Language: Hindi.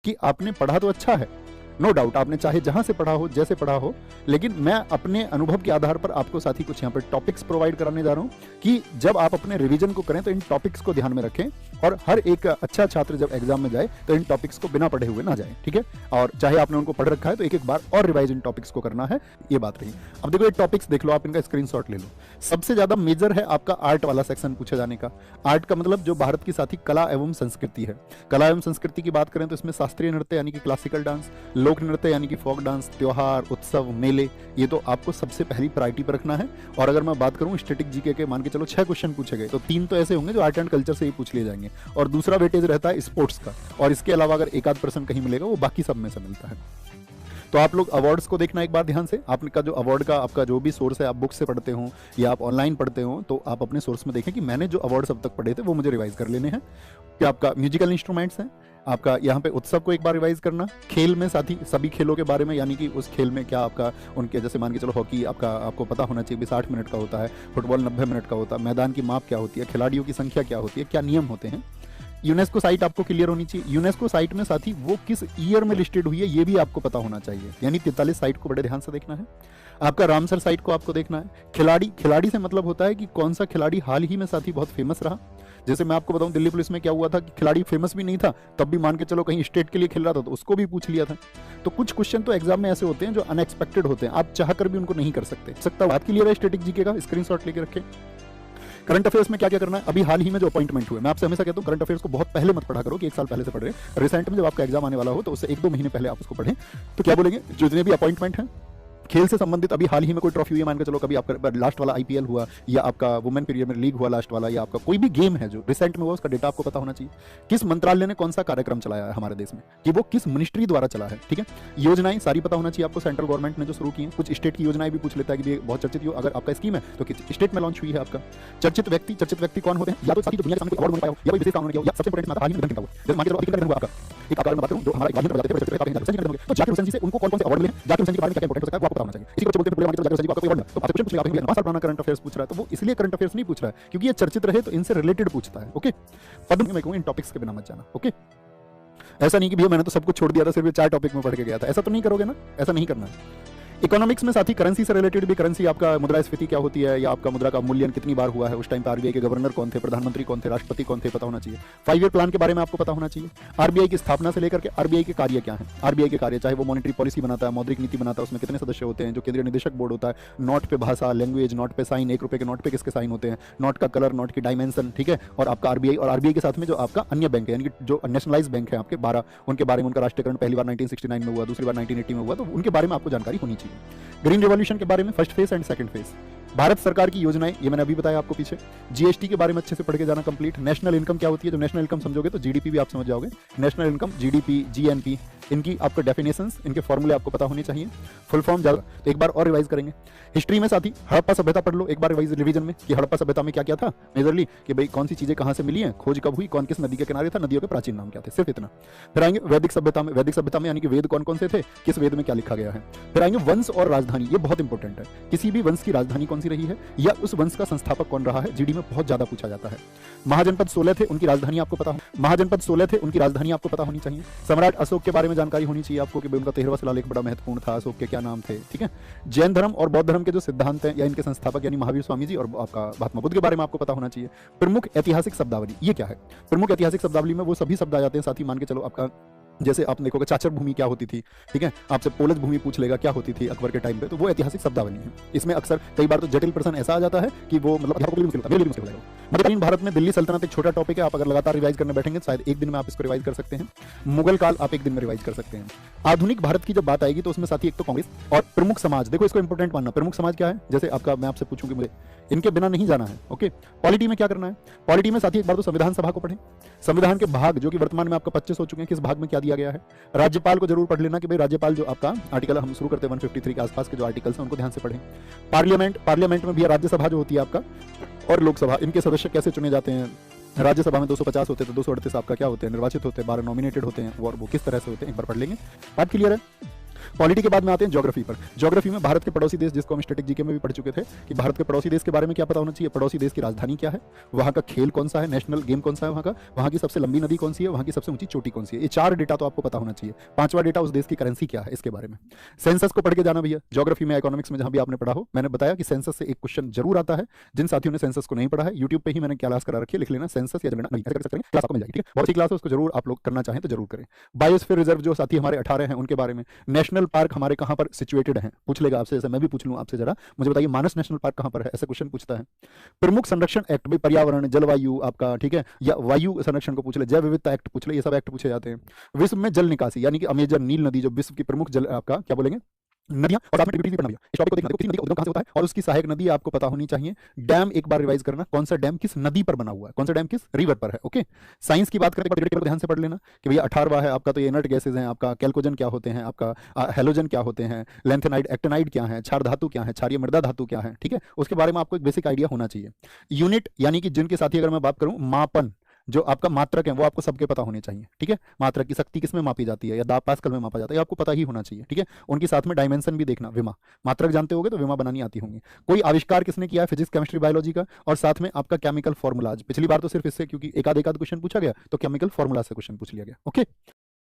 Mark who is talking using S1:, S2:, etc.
S1: कि आपने पढ़ा तो अच्छा है, नो डाउट, आपने चाहे जहां से पढ़ा हो, जैसे पढ़ा हो, लेकिन मैं अपने अनुभव के आधार पर आपको साथ ही कुछ यहाँ पर टॉपिक्स प्रोवाइड कराने जा रहा हूँ कि जब आप अपने रिवीजन को करें तो इन टॉपिक्स को ध्यान में रखें, और हर एक अच्छा छात्र जब एग्जाम में जाए तो इन टॉपिक्स को बिना पढ़े हुए ना जाए, ठीक है। और चाहे आपने उनको पढ़ रखा है तो एक एक बार और रिवाइज इन टॉपिक्स को करना है, ये बात रही। अब देखो ये टॉपिक्स देख लो, आप इनका स्क्रीनशॉट ले लो। सबसे ज्यादा मेजर है आपका आर्ट वाला सेक्शन पूछे जाने का। आर्ट का मतलब जो भारत की साथी कला एवं संस्कृति है। कला एवं संस्कृति की बात करें तो इसमें शास्त्रीय नृत्य यानी कि क्लासिकल डांस, लोक नृत्य यानी कि फोक डांस, त्योहार, उत्सव, मेले, ये तो आपको सबसे पहली प्रायोरिटी पर रखना है। और अगर मैं बात करूं स्टैटिक जीके के, मान के चलो 6 क्वेश्चन पूछे गए तो 3 तो ऐसे होंगे जो आर्ट एंड कल्चर से ही पूछ लिए जाएंगे, और दूसरा वेटेज रहता है स्पोर्ट्स का, और इसके अलावा अगर एक आध % कहीं मिलेगा वो बाकी सब में से मिलता है। तो आप लोग अवार्ड्स को देखना एक बार ध्यान से। आपका जो अवार्ड का आपका जो भी सोर्स है, आप बुक से पढ़ते हो या आप ऑनलाइन पढ़ते हो, तो आप अपने सोर्स में देखें कि मैंने जो अवार्ड्स अब तक पढ़े थे वो मुझे रिवाइज कर लेने हैं। कि आपका म्यूजिकल इंस्ट्रूमेंट्स हैं, आपका यहाँ पे उत्सव को एक बार रिवाइज करना, खेल में साथी सभी खेलों के बारे में, यानी कि उस खेल में क्या आपका उनके, जैसे मान के चलो हॉकी आपको पता होना चाहिए 60 मिनट का होता है, फुटबॉल 90 मिनट का होता है, मैदान की माप क्या होती है, खिलाड़ियों की संख्या क्या होती है, क्या नियम होते हैं। यूनेस्को साइट आपको क्लियर होनी चाहिए। यूनेस्को साइट में साथी वो किस ईयर में लिस्टेड हुई है ये भी आपको पता होना चाहिए, यानी 43 साइट को बड़े ध्यान से देखना है। आपका रामसर साइट को आपको देखना है। खिलाड़ी से मतलब होता है कि कौन सा खिलाड़ी हाल ही में साथी बहुत फेमस रहा। जैसे मैं आपको बताऊं दिल्ली पुलिस में क्या हुआ था कि खिलाड़ी फेमस भी नहीं था, तब भी मान के चलो कहीं स्टेट के लिए खेल रहा था तो उसको भी पूछ लिया था। तो कुछ क्वेश्चन तो एग्जाम में ऐसे होते हैं जो अनएक्सपेक्टेड होते हैं, आप चाहकर भी उनको नहीं कर सकते। बात क्लियर है स्टैटिक जीके का, स्क्रीनशॉट लेके रखें। करंट अफेयर्स में क्या क्या करना है, अभी हाल ही में जो अपॉइंटमेंट हुए, मैं आपसे हमेशा कहता हूं करंट अफेयर्स को बहुत पहले मत पढ़ा करो कि 1 साल पहले से पढ़ रहे हैं। रिसेंट में जब आपका एग्जाम आने वाला हो तो उससे 1-2 महीने पहले आप उसको पढ़ें। तो क्या बोलेंगे, जितने भी अपॉइंटमेंट हैं खेल से संबंधित, अभी हाल ही में कोई ट्रॉफी हुई है, मान के चलो कभी आपका लास्ट वाला आईपीएल हुआ, या आपका वुमेन प्रीमियर लीग हुआ लास्ट वाला, या आपका कोई भी गेम है जो रिसेंट में हुआ, उसका डेटा आपको पता होना चाहिए। किस मंत्रालय ने कौन सा कार्यक्रम चलाया है हमारे देश में, कि वो किस मिनिस्ट्री द्वारा चला है, ठीक है। योजनाएं सारी पता होना चाहिए आपको, सेंट्रल गवर्नमेंट ने जो शुरू की है। कुछ स्टेट की योजनाएं भी पूछ लेता है कि ये बहुत चर्चित हो, अगर आपका स्कीम है तो किस स्टेट में लॉन्च हुई है आपका। चर्चित व्यक्ति कौन होते हैं, या तो साथी जो दुनिया के सामने अवार्ड बन पाया हो, या कोई विशेष काम किया हो, या सबसे इंपॉर्टेंट हाल ही में निधन हुआ। जैसे मान के चलो अभी निधन हुआ आपका, एक आकार में बात करूं जो हमारा एक बात थे, तो जाकिर हुसैन जी से उनको कौन-कौन से अवार्ड मिले, जाकिर हुसैन जी के बारे में क्या इंपॉर्टेंट हो सकता है वो आपको पता होना चाहिए। इसी को बोलते हैं जाकिर हुसैन जी को आपको अवार्ड, तो आपसे क्वेश्चन पूछ लेगा, आपने 5 साल पुराना करंट अफेयर्स पूछ रहा है, तो वो इसलिए करंट अफेयर्स नहीं पूछ रहा है क्योंकि ये चर्चित रहे तो इनसे रिलेटेड पूछता है। ओके, पद्म में कहूं इन टॉपिक्स के बिना मत जाना। ओके, ऐसा नहीं कि भैया मैंने तो सब कुछ छोड़ दिया था, सिर्फ 4 टॉपिक में पढ़ के गया था, ऐसा तो नहीं करोगे ना, ऐसा नहीं करना है। इकोनॉमिक्स में साथी करेंसी से रिलेटेड भी, करेंसी आपका मुद्रास्फीति क्या होती है, या आपका मुद्रा का मूल्यन कितनी बार हुआ है, उस टाइम पे आरबीआई के गवर्नर कौन थे, प्रधानमंत्री कौन थे, राष्ट्रपति कौन थे, पता होना चाहिए। 5 ईयर प्लान के बारे में आपको पता होना चाहिए। आरबीआई की स्थापना से लेकर के आरबीआई के कार्य क्या है, आरबीआई के कार्य, चाहे वो मॉनेटरी पॉलिसी बनाता है, मौद्रिक नीति बनाता है, उसमें कितने सदस्य होते हैं, जो केंद्रीय निदेशक बोर्ड होता है, नोट पे भाषा, लैंग्वेज, नोट पे साइन, 1 रुपए के नोट पे किसके साइन होते हैं, नोट का कलर, नोट की डायमेंशन, ठीक है। और आपका आरबीआई, और आरबीआई के साथ में जो आपका अन्य बैंक है, यानी कि जो नेशनलाइज बैंक है आपके 12, उनके बारे में, उनका राष्ट्रीयकरण पहली बार 1969 में हुआ, दूसरी बार 1980 में हुआ, तो उनके बारे में आपको जानकारी होनी चाहिए। ग्रीन रिवॉल्यूशन के बारे में, first phase and second phase, Bharat सरकार की योजनाएं, ये मैंने अभी बताया आपको पीछे। जीएसटी के बारे में अच्छे से पढ़ के जाना कंप्लीट। नेशनल इनकम क्या होती है, जो नेशनल इनकम समझोगे तो जीडीपी भी आप समझ जाओगे। नेशनल इनकम, जीडीपी, जीएनपी, इनकी आपको डेफिनेशंस, इनके फॉर्मूले आपको पता होने चाहिए। फुल फॉर्म ज्यादा तो एक बार और रिवाइज करेंगे। हिस्ट्री में साथी हड़प्पा सभ्यता पढ़ लो एक बार रिवीजन में, कि हड़प्पा सभ्यता में क्या क्या था मेजरली, कि भाई कौन सी चीजें कहां से मिली हैं, खोज कब हुई, कौन किस नदी के किनारे था, नदियों के प्राचीन नाम क्या थे, सिर्फ इतना। फिर आएंगे वैदिक सभ्यता में, वैदिक सभ्यता में यानी कि वेद कौन कौन से थे, किस वेद में क्या लिखा गया है। फिर आएंगे वंश और राजधानी, ये बहुत इंपॉर्टेंट है, किसी भी वंश की राजधानी कौन सी रही है, या उस वंश का संस्थापक कौन रहा है, जीडी में बहुत ज्यादा पूछा जाता है। महाजनपद 16 थे, उनकी राजधानी आपको पता हो, महाजनपद 16 थे, उनकी राजधानी आपको पता होनी चाहिए। सम्राट अशोक के बारे में जानकारी होनी चाहिए आपको, कि उनका 13वां शिलालेख बड़ा महत्वपूर्ण था, अशोक के क्या नाम थे, ठीक है। जैन धर्म और बौद्ध धर्म के जो सिद्धांत हैं, या इनके संस्थापक यानी महावीर स्वामी जी और आपका महात्मा बुद्ध के बारे में आपको पता होना चाहिए। प्रमुख ऐतिहासिक शब्दावली, ये क्या है, प्रमुख ऐतिहासिक शब्दावली में वो सभी शब्द आ जाते हैं साथ ही, मान के चलो आपका जैसे आप देखोगे चाचर भूमि क्या होती थी, ठीक है, आपसे पोलज भूमि पूछ लेगा क्या होती थी अकबर के टाइम पे, तो वो ऐतिहासिक शब्दावली है। इसमें अक्सर कई बार तो जटिल प्रश्न ऐसा आ जाता है कि वो मतलब अध्यापकों के लिए मुश्किल होता है, मेरे लिए मुश्किल हो जाएगा। मध्यकालीन भारत में दिल्ली सल्तनत एक छोटा टॉपिक है, आप अगर लगातार रिवाइज करने बैठेंगे शायद एक दिन में आप इसको रिवाइज कर सकते हैं। मुगल काल आप एक दिन में रिवाइज कर सकते हैं। आधुनिक भारत की जब बात आएगी तो उसमें साथी एक तो कांग्रेस और प्रमुख समाज, देखो इसको इंपॉर्टेंट मानना, प्रमुख समाज क्या है, जैसे आपका मैं आपसे पूछूंगी, मुझे इनके बिना नहीं जाना है। ओके, पॉलिटी में क्या करना है, पॉलिटी में साथी एक बार तो संविधान सभा को पढ़ें, संविधान के भाग जो कि वर्तमान में आपका 25 हो चुके हैं, किस भाग में क्या दिया गया है। राज्यपाल को जरूर पढ़ लेना कि भाई राज्यपाल जो आपका आर्टिकल हम शुरू करते हैं 153 के आसपास के जो आर्टिकल्स हैं उनको ध्यान से पढ़ें। पार्लियामेंट में भी राज्यसभा जो होती है आपका और लोकसभा, इनके सदस्य कैसे चुने जाते हैं। राज्यसभा में 250 होते हैं तो 238 आपका क्या होते हैं, निर्वाचित होते हैं, 12 नॉमिनेटेड होते हैं, और वो किस तरह से होते हैं एक बार पढ़ लेंगे, बात क्लियर है। पॉलिटी के बाद में आते हैं ज्योग्राफी पर। ज्योग्राफी में भारत के पड़ोसी देश, जिसको हम स्टैटिक जीके में भी पढ़ चुके थे कि भारत के पड़ोसी देश के बारे में क्या पता होना चाहिए, पड़ोसी देश की राजधानी क्या है, वहां का खेल कौन सा है, नेशनल गेम कौन सा है वहां का, वहां की सबसे लंबी नदी कौन सी है, वहां की सबसे ऊंची चोटी कौन सी है। ये 4 डेटा तो आपको पता होना चाहिए। 5वां डेटा उस देश की करेंसी क्या है, इसके बारे में। सेंसस को पढ़ के जाना भैया, ज्योग्राफी में, इकोनॉमिक्स में जहां भी आपने पढ़ा हो। मैंने बताया कि सेंसस से एक क्वेश्चन जरूर आता है। जिन साथियों ने सेंसस को नहीं पढ़ा है, यूट्यूब पे ही मैंने क्लास करा रखी है, लिख लेना सेंसस या जनगणना, ऐसे कर सकते हैं, क्लास आपको मिल जाएगी, ठीक है। बहुत अच्छी क्लास है, उसको जरूर आप लोग करना चाहें तो जरूर करें। बायोस्फीयर रिजर्व जो साथी हमारे 18 हैं उनके बारे में। नेशनल पार्क हमारे कहां पर सिचुएटेड हैं, पूछ लेगा आपसे, जैसे मैं भी पूछ लूं आपसे, जरा मुझे बताइए मानस नेशनल पार्क कहां पर है, ऐसा क्वेश्चन पूछता है। प्रमुख संरक्षण एक्ट, भाई पर्यावरण, जलवायु आपका, ठीक है, या वायु संरक्षण को पूछ ले, जैव विविधता एक्ट पूछ ले, ये सब एक्ट पूछे जाते हैं। विश्व में जल निकासी, यानी कि अमेजन नील नदी जो विश्व की प्रमुख जल आपका क्या बोलेंगे नदियां, और साथ में ट्रिब्यूटरीज भी पढ़ना भैया। इस टॉपिक को देखना, किसी नदी का उद्गम कहां से होता है और उसकी सहायक नदी आपको पता होनी चाहिए। डैम एक बार रिवाइज करना, कौन सा डैम किस नदी पर बना हुआ है, कौन सा डैम किस रिवर पर है। ओके, साइंस की बात करें तो ध्यान से पढ़ लेना कि भैया 18वां है आपका, तो ये इनर्ट गैसेज हैं आपका, कैल्कोजन क्या होते हैं आपका, हेलोजन क्या होते हैं, लेंथेनाइड एक्टिनाइड क्या है, क्षार धातु क्या है, क्षारीय मृदा धातु क्या है, ठीक है, उसके बारे में आपको एक बेसिक आइडिया होना चाहिए। यूनिट यानी कि जिनके साथ ही अगर मैं बात करूं, मापन जो आपका मात्रक है वो आपको सबके पता होने चाहिए, ठीक है। मात्रक की शक्ति किस में मापी जाती है या दाब पास्कल में मापा जाता है, ये आपको पता ही होना चाहिए, ठीक है। उनके साथ में डायमेंशन भी देखना, विमा, मात्रक जानते होगे तो विमा बनानी आती होंगी। कोई आविष्कार किसने किया है, फिजिक्स केमिस्ट्री बायोलॉजी का, और साथ में आपका केमिकल फॉर्मूलाज। पिछली बार तो सिर्फ इससे, क्योंकि एक आध क्वेश्चन पूछा गया तो केमिकल फॉर्मूला से क्वेश्चन पूछ लिया गया। ओके,